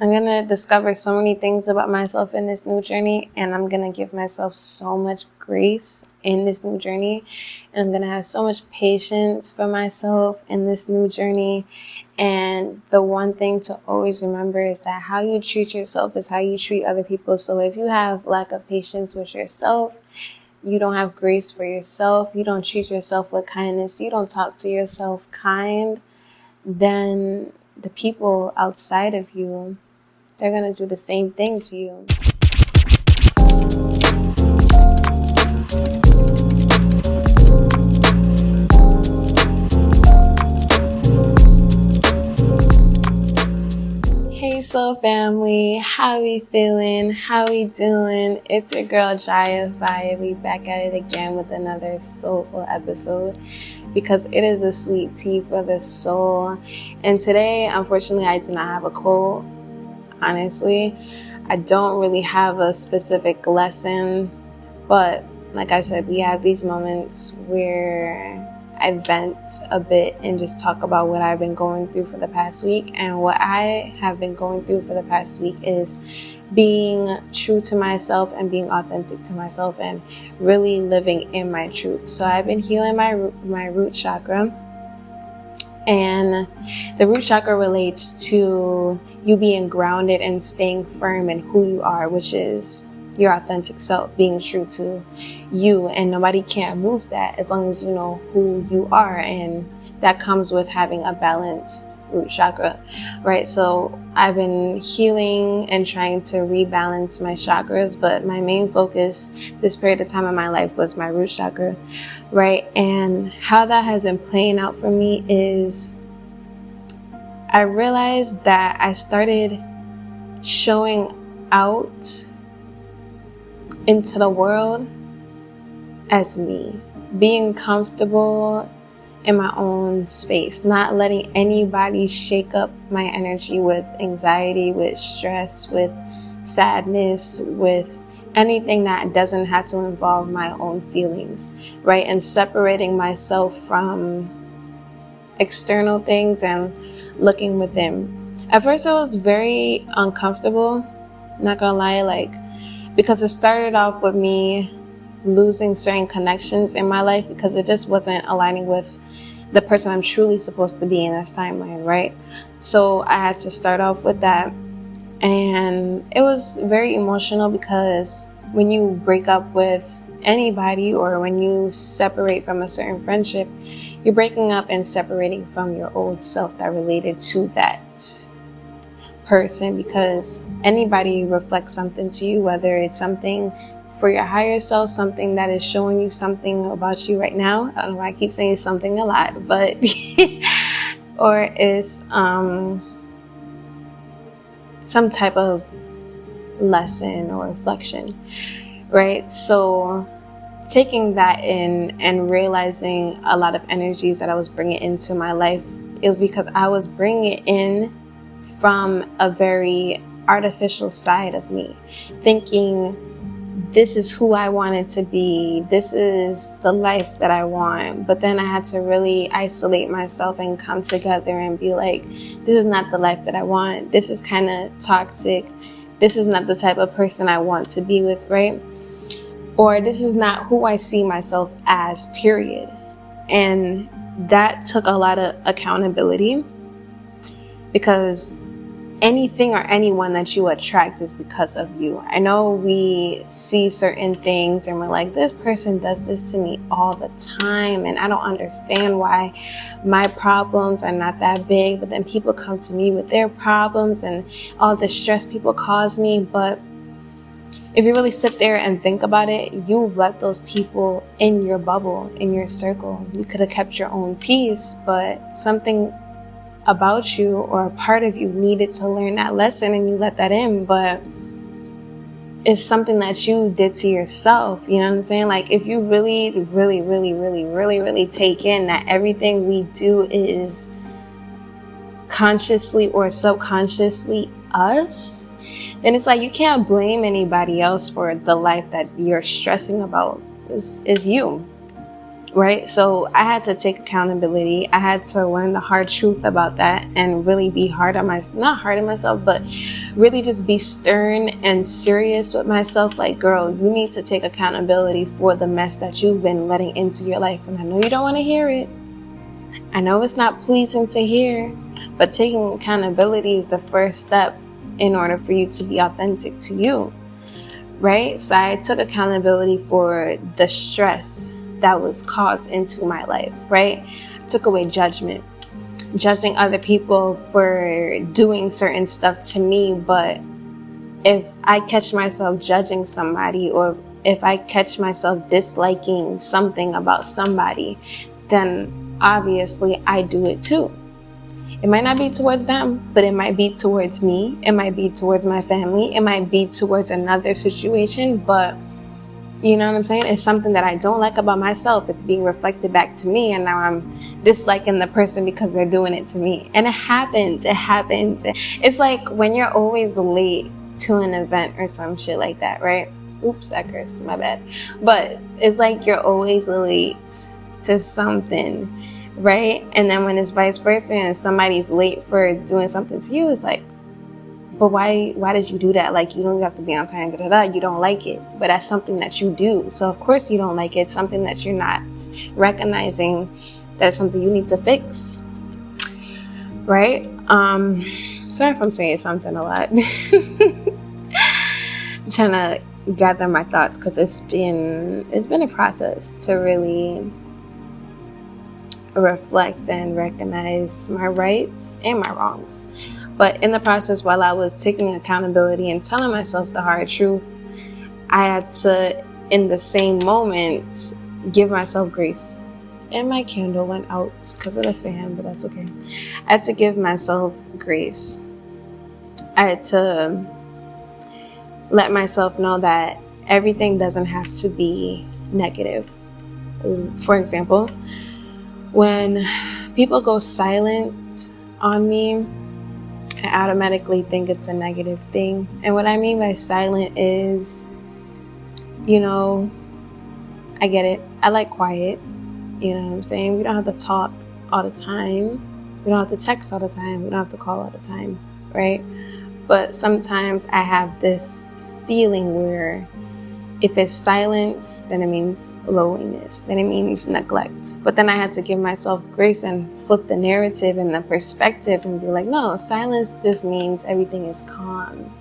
I'm going to discover so many things about myself in this new journey, and I'm going to give myself so much grace in this new journey, and I'm going to have so much patience for myself in this new journey. And the one thing to always remember is that how you treat yourself is how you treat other people. So if you have lack of patience with yourself, you don't have grace for yourself, you don't treat yourself with kindness, you don't talk to yourself kind, then the people outside of you, they're going to do the same thing to you. Hey Soul Family, how we feeling? How we doing? It's your girl Jaya Fire. We back at it again with another soulful episode, because it is a sweet tea for the soul. And today, unfortunately, I do not have a cold. Honestly, I don't really have a specific lesson, but like I said, we have these moments where I vent a bit and just talk about what I've been going through for the past week. And what I have been going through for the past week is being true to myself and being authentic to myself and really living in my truth. So I've been healing my root chakra. And the root chakra relates to you being grounded and staying firm in who you are, which is your authentic self, being true to you. And nobody can move that as long as you know who you are. And that comes with having a balanced root chakra, right? So I've been healing and trying to rebalance my chakras, but my main focus this period of time in my life was my root chakra, right? And how that has been playing out for me is I realized that I started showing out into the world as me, being comfortable in my own space, not letting anybody shake up my energy with anxiety, with stress, with sadness, with anything that doesn't have to involve my own feelings, right? And separating myself from external things and looking within. At first it was very uncomfortable, not gonna lie, because it started off with me losing certain connections in my life because it just wasn't aligning with the person I'm truly supposed to be in this timeline, right? So I had to start off with that. And it was very emotional because when you break up with anybody or when you separate from a certain friendship, you're breaking up and separating from your old self that related to that person, because anybody reflects something to you, whether it's something for your higher self, something that is showing you something about you right now. I don't know why I keep saying something a lot, but or is some type of lesson or reflection, right? So taking that in and realizing a lot of energies that I was bringing into my life, it was because I was bringing it in from a very artificial side of me, thinking this is who I wanted to be, this is the life that I want. But then I had to really isolate myself and come together and be like, this is not the life that I want, this is kind of toxic, this is not the type of person I want to be with, right? Or this is not who I see myself as, period. And that took a lot of accountability, because anything or anyone that you attract is because of you. I know we see certain things and we're like, this person does this to me all the time and I don't understand why my problems are not that big, but then people come to me with their problems and all the stress people cause me. But if you really sit there and think about it, you let those people in your bubble, in your circle. You could have kept your own peace, but something about you or a part of you needed to learn that lesson and you let that in. But it's something that you did to yourself. You know what I'm saying? Like, if you really take in that everything we do is consciously or subconsciously us, then it's like you can't blame anybody else for the life that you're stressing about. Is you. Right? So I had to take accountability. I had to learn the hard truth about that and really be hard on myself, not hard on myself, but really just be stern and serious with myself. Like, girl, you need to take accountability for the mess that you've been letting into your life. And I know you don't want to hear it. I know it's not pleasing to hear, but taking accountability is the first step in order for you to be authentic to you, right? So I took accountability for the stress that was caused into my life, right? I took away judging other people for doing certain stuff to me. But if I catch myself judging somebody, or if I catch myself disliking something about somebody, then obviously I do it too. It might not be towards them, but it might be towards me. It might be towards my family. It might be towards another situation. But you know what I'm saying? It's something that I don't like about myself. It's being reflected back to me. And now I'm disliking the person because they're doing it to me. And it happens. It's like when you're always late to an event or some shit like that, right? Oops, I cursed. My bad. But it's like you're always late to something, right? And then when it's vice versa and somebody's late for doing something to you, it's like, but why did you do that? Like, you don't have to be on time, you don't like it, but that's something that you do. So of course you don't like it. It's something that you're not recognizing, that's something you need to fix, right? Sorry if I'm saying something a lot. I'm trying to gather my thoughts, because it's been a process to really reflect and recognize my rights and my wrongs. But in the process, while I was taking accountability and telling myself the hard truth, I had to, in the same moment, give myself grace. And my candle went out because of the fan, but that's okay. I had to give myself grace. I had to let myself know that everything doesn't have to be negative. For example, when people go silent on me, I automatically think it's a negative thing. And what I mean by silent is, I get it. I like quiet. You know what I'm saying? We don't have to talk all the time. We don't have to text all the time. We don't have to call all the time, right? But sometimes I have this feeling where if it's silence, then it means loneliness. Then it means neglect. But then I had to give myself grace and flip the narrative and the perspective and be like, no, silence just means everything is calm.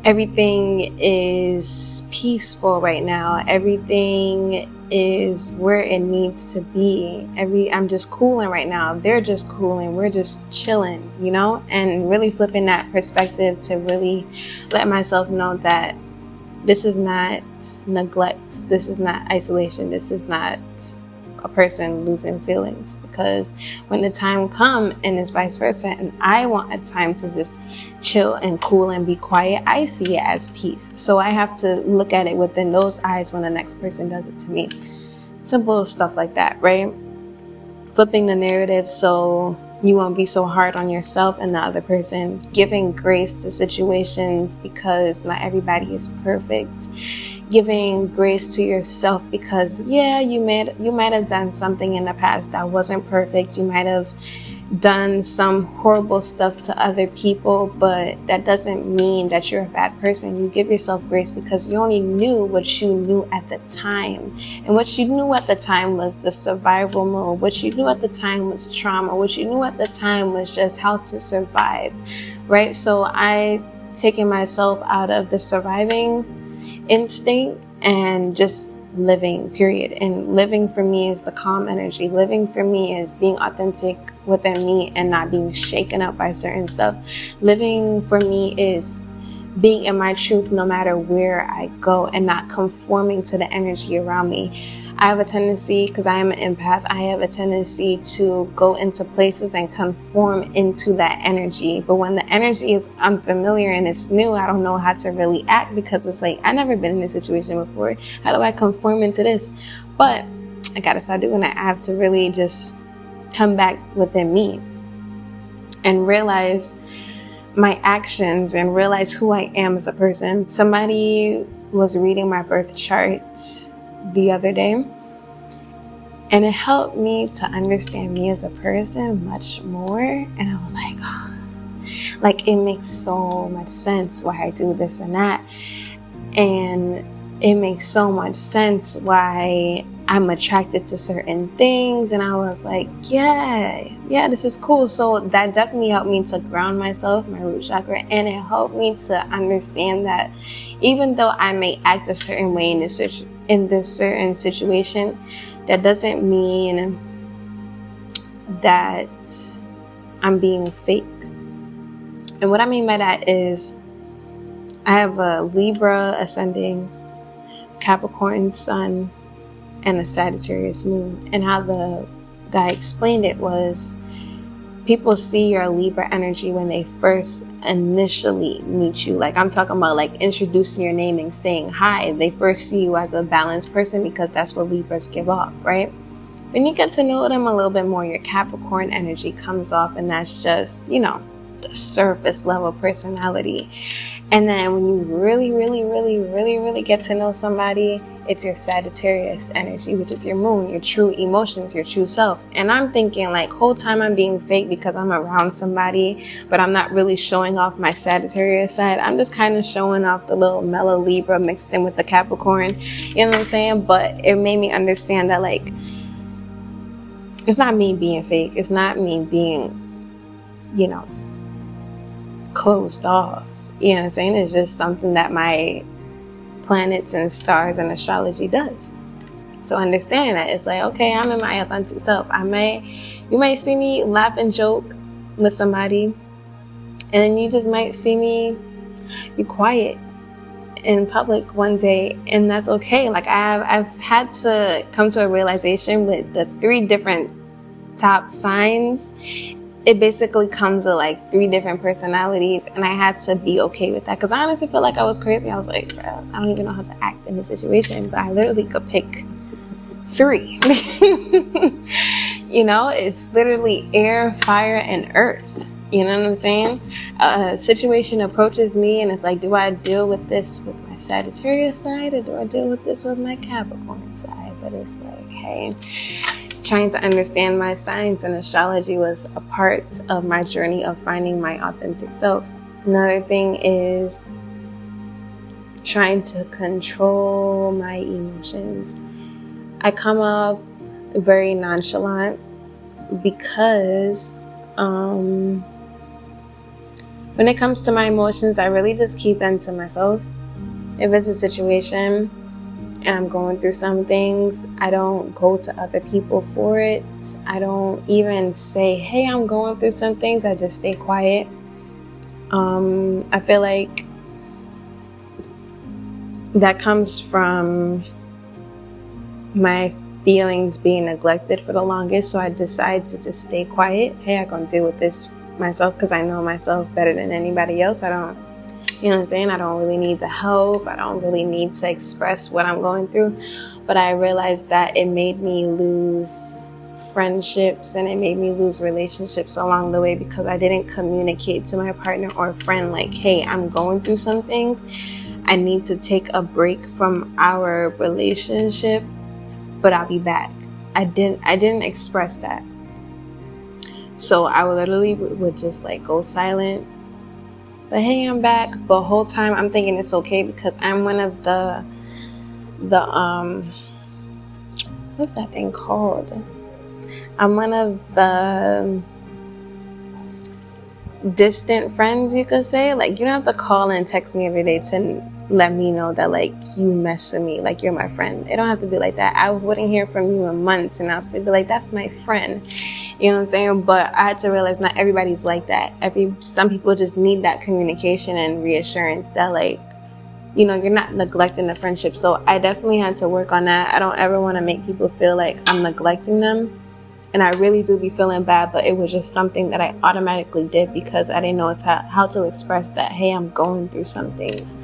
Everything is peaceful right now. Everything is where it needs to be. I'm just cooling right now. They're just cooling. We're just chilling, and really flipping that perspective to really let myself know that this is not neglect. This is not isolation. This is not a person losing feelings. Because when the time comes, and it's vice versa, and I want a time to just chill and cool and be quiet, I see it as peace. So I have to look at it within those eyes when the next person does it to me. Simple stuff like that, right? Flipping the narrative so you won't be so hard on yourself and the other person. Giving grace to situations because not everybody is perfect. Giving grace to yourself because, you might have done something in the past that wasn't perfect. You might have done some horrible stuff to other people, but that doesn't mean that you're a bad person. You give yourself grace because you only knew what you knew at the time. And what you knew at the time was the survival mode. What you knew at the time was trauma. What you knew at the time was just how to survive, right? So I taken myself out of the surviving instinct and just living, period. And living for me is the calm energy. Living for me is being authentic within me and not being shaken up by certain stuff. Living for me is being in my truth no matter where I go and not conforming to the energy around me. I have a tendency, because I am an empath, I have a tendency to go into places and conform into that energy. But when the energy is unfamiliar and it's new, I don't know how to really act, because it's like, I've never been in this situation before. How do I conform into this? But I gotta start doing that. I have to really just come back within me and realize my actions and realize who I am as a person. Somebody was reading my birth chart the other day, and it helped me to understand me as a person much more. And I was like, Like, it makes so much sense why I do this and that. And it makes so much sense why I'm attracted to certain things. And I was like, yeah, this is cool. So that definitely helped me to ground myself, my root chakra. And it helped me to understand that even though I may act a certain way in this certain situation, that doesn't mean that I'm being fake. And what I mean by that is I have a Libra ascending, Capricorn sun, and a Sagittarius moon. And how the guy explained it was, people see your Libra energy when they first initially meet you. Like, I'm talking about like introducing your name and saying hi. They first see you as a balanced person because that's what Libras give off, right? When you get to know them a little bit more, your Capricorn energy comes off, and that's just, the surface level personality. And then when you really get to know somebody, it's your Sagittarius energy, which is your moon, your true emotions, your true self. And I'm thinking like, whole time I'm being fake because I'm around somebody, but I'm not really showing off my Sagittarius side. I'm just kind of showing off the little mellow Libra mixed in with the Capricorn. You know what I'm saying? But it made me understand that, like, it's not me being fake. It's not me being, closed off. You know what I'm saying? It's just something that my planets and stars and astrology does. So understanding that, it's like, okay, I'm in my authentic self. You might see me laugh and joke with somebody, and then you just might see me be quiet in public one day, and that's okay. Like, I've had to come to a realization with the 3 different top signs. It basically comes with like 3 different personalities, and I had to be okay with that, because I honestly feel like I was crazy. I was like, bro, I don't even know how to act in this situation, but I literally could pick 3. It's literally air, fire, and earth. You know what I'm saying? A situation approaches me, and it's like, do I deal with this with my Sagittarius side, or do I deal with this with my Capricorn side? But it's like, hey, trying to understand my signs and astrology was a part of my journey of finding my authentic self. Another thing is trying to control my emotions. I come off very nonchalant because when it comes to my emotions, I really just keep them to myself. If it's a situation and I'm going through some things, I don't go to other people for it. I don't even say, hey, I'm going through some things. I just stay quiet. I feel like that comes from my feelings being neglected for the longest. So I decide to just stay quiet. Hey, I'm going to deal with this myself because I know myself better than anybody else. I don't really need the help. I don't really need to express what I'm going through. But I realized that it made me lose friendships, and it made me lose relationships along the way, because I didn't communicate to my partner or friend like, hey, I'm going through some things. I need to take a break from our relationship, but I'll be back. I didn't express that. So I would just like go silent. But hey, I'm back. But the whole time I'm thinking it's okay, because I'm one of the what's that thing called? I'm one of the distant friends, you could say. Like, you don't have to call and text me every day to let me know that like you mess with me, like you're my friend. It don't have to be like that. I wouldn't hear from you in months, and I'll still be like, that's my friend. You know what I'm saying? But I had to realize not everybody's like that. Some people just need that communication and reassurance that like, you're not neglecting the friendship. So I definitely had to work on that. I don't ever want to make people feel like I'm neglecting them. And I really do be feeling bad, but it was just something that I automatically did because I didn't know how to express that, hey, I'm going through some things.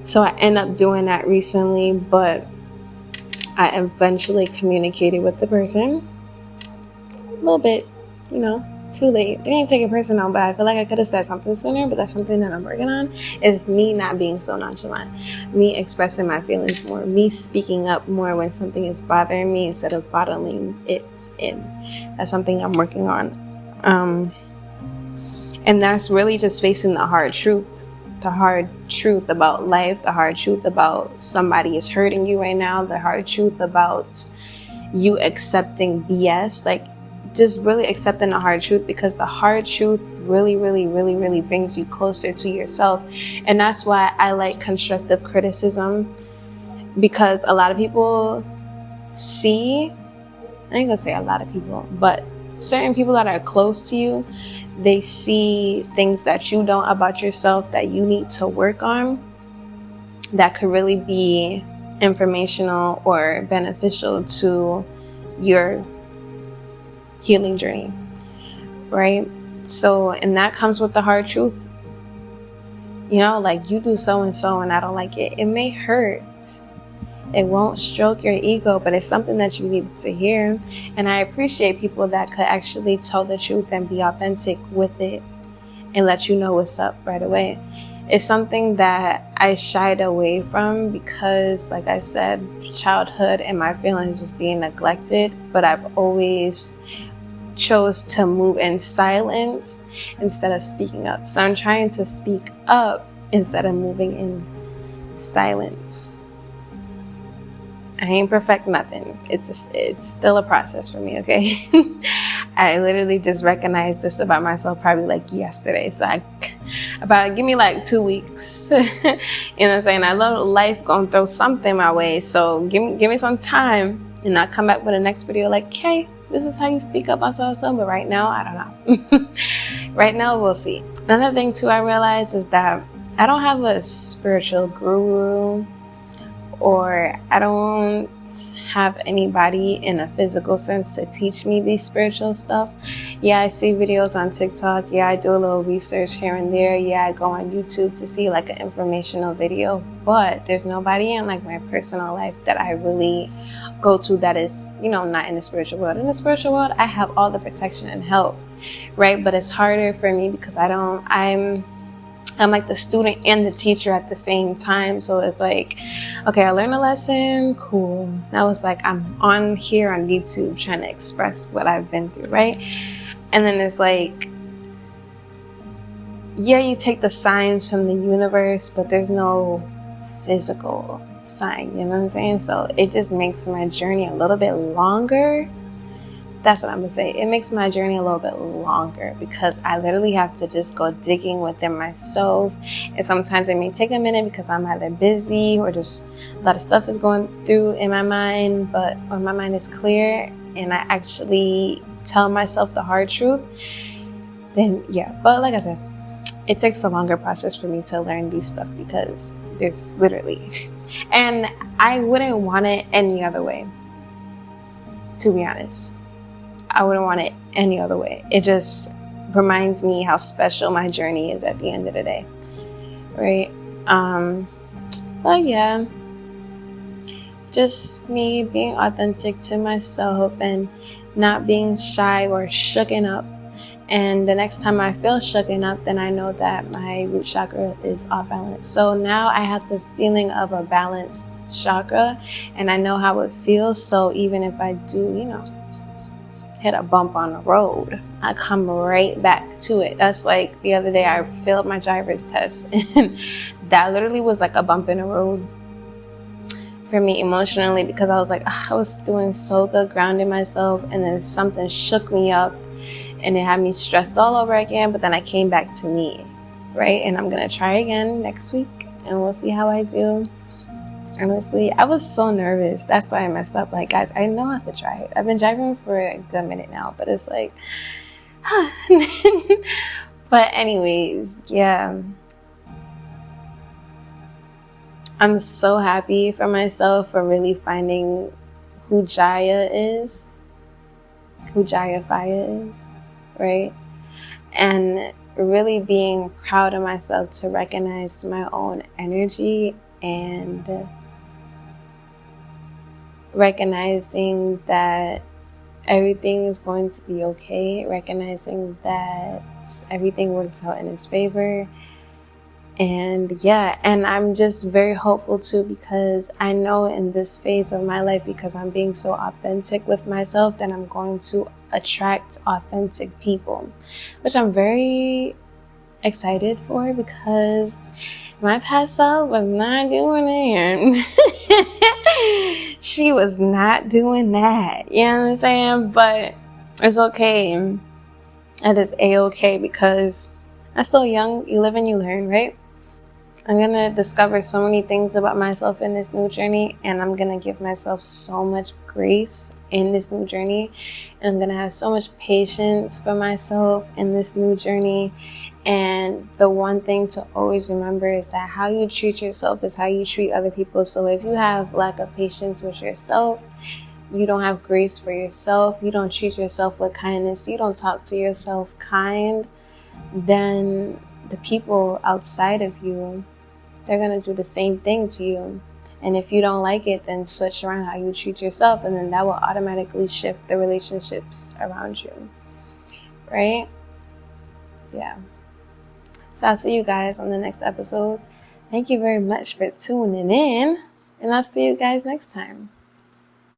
So I ended up doing that recently, but I eventually communicated with the person. A little bit, too late. They didn't take it personal, but I feel like I could have said something sooner, but that's something that I'm working on. Is me not being so nonchalant, me expressing my feelings more, me speaking up more when something is bothering me instead of bottling it in. That's something I'm working on. And that's really just facing the hard truth. The hard truth about life, the hard truth about somebody is hurting you right now, the hard truth about you accepting BS, like just really accepting the hard truth, because the hard truth really, really, really, really brings you closer to yourself. And that's why I like constructive criticism, because a lot of people see, I ain't gonna say a lot of people, but certain people that are close to you, they see things that you don't about yourself that you need to work on, that could really be informational or beneficial to your healing journey, right? So, and that comes with the hard truth. You know, like, you do so and so and I don't like it. It may hurt. It won't stroke your ego, but it's something that you need to hear. And I appreciate people that could actually tell the truth and be authentic with it and let you know what's up right away. It's something that I shied away from because, like I said, childhood and my feelings just being neglected. But I've always chose to move in silence instead of speaking up. So I'm trying to speak up instead of moving in silence. I ain't perfect nothing. It's still a process for me, okay? I literally just recognized this about myself probably like yesterday. So give me like 2 weeks. You know what I'm saying? I love life gonna throw something my way. So give me some time and I'll come back with the next video like, hey, this is how you speak up on so. But right now, I don't know. Right now, we'll see. Another thing too I realized is that I don't have a spiritual guru, or I don't have anybody in a physical sense to teach me these spiritual stuff. Yeah, I see videos on TikTok. Yeah, I do a little research here and there. Yeah, I go on YouTube to see like an informational video, but there's nobody in like my personal life that I really go to that is, you know, not in the spiritual world. In the spiritual world, I have all the protection and help, right? But it's harder for me because I'm like the student and the teacher at the same time. So it's like, okay, I learned a lesson, cool. Now it's like I'm on here on YouTube trying to express what I've been through, right? And then it's like, yeah, you take the signs from the universe, but there's no physical sign, you know what I'm saying? So it just makes my journey a little bit longer. That's what I'm gonna say. It makes my journey a little bit longer because I literally have to just go digging within myself. And sometimes it may take a minute because I'm either busy or just a lot of stuff is going through in my mind. But when my mind is clear and I actually tell myself the hard truth, then yeah. But like I said, it takes a longer process for me to learn these stuff because there's literally, and I wouldn't want it any other way, to be honest. I wouldn't want it any other way. It just reminds me how special my journey is at the end of the day, right? But yeah, just me being authentic to myself and not being shy or shooken up. And the next time I feel shooken up, then I know that my root chakra is off balance. So now I have the feeling of a balanced chakra and I know how it feels. So even if I do, you know, hit a bump on the road, I come right back to it. That's like the other day I failed my driver's test and that literally was like a bump in the road for me emotionally because I was like, I was doing so good grounding myself and then something shook me up and it had me stressed all over again, but then I came back to me, right? And I'm gonna try again next week and we'll see how I do. Honestly, I was so nervous. That's why I messed up. Like, guys, I know how to try it. I've been driving for a good minute now, but it's like, but anyways, yeah. I'm so happy for myself for really finding who Jaya is, who Jaya Faya is, right? And really being proud of myself to recognize my own energy and recognizing that everything is going to be okay, recognizing that everything works out in its favor. And yeah, and I'm just very hopeful too because I know in this phase of my life, because I'm being so authentic with myself, that I'm going to attract authentic people, which I'm very excited for, because my past self was not doing it. She was not doing that. You know what I'm saying? But it's okay. It is a-okay, because I'm still young. You live and you learn, right? I'm going to discover so many things about myself in this new journey, and I'm going to give myself so much grace in this new journey, and I'm going to have so much patience for myself in this new journey. And the one thing to always remember is that how you treat yourself is how you treat other people. So if you have lack of patience with yourself, you don't have grace for yourself, you don't treat yourself with kindness, you don't talk to yourself kind, then the people outside of you, they're going to do the same thing to you. And if you don't like it, then switch around how you treat yourself, and then that will automatically shift the relationships around you. Right? Yeah. So I'll see you guys on the next episode. Thank you very much for tuning in, and I'll see you guys next time.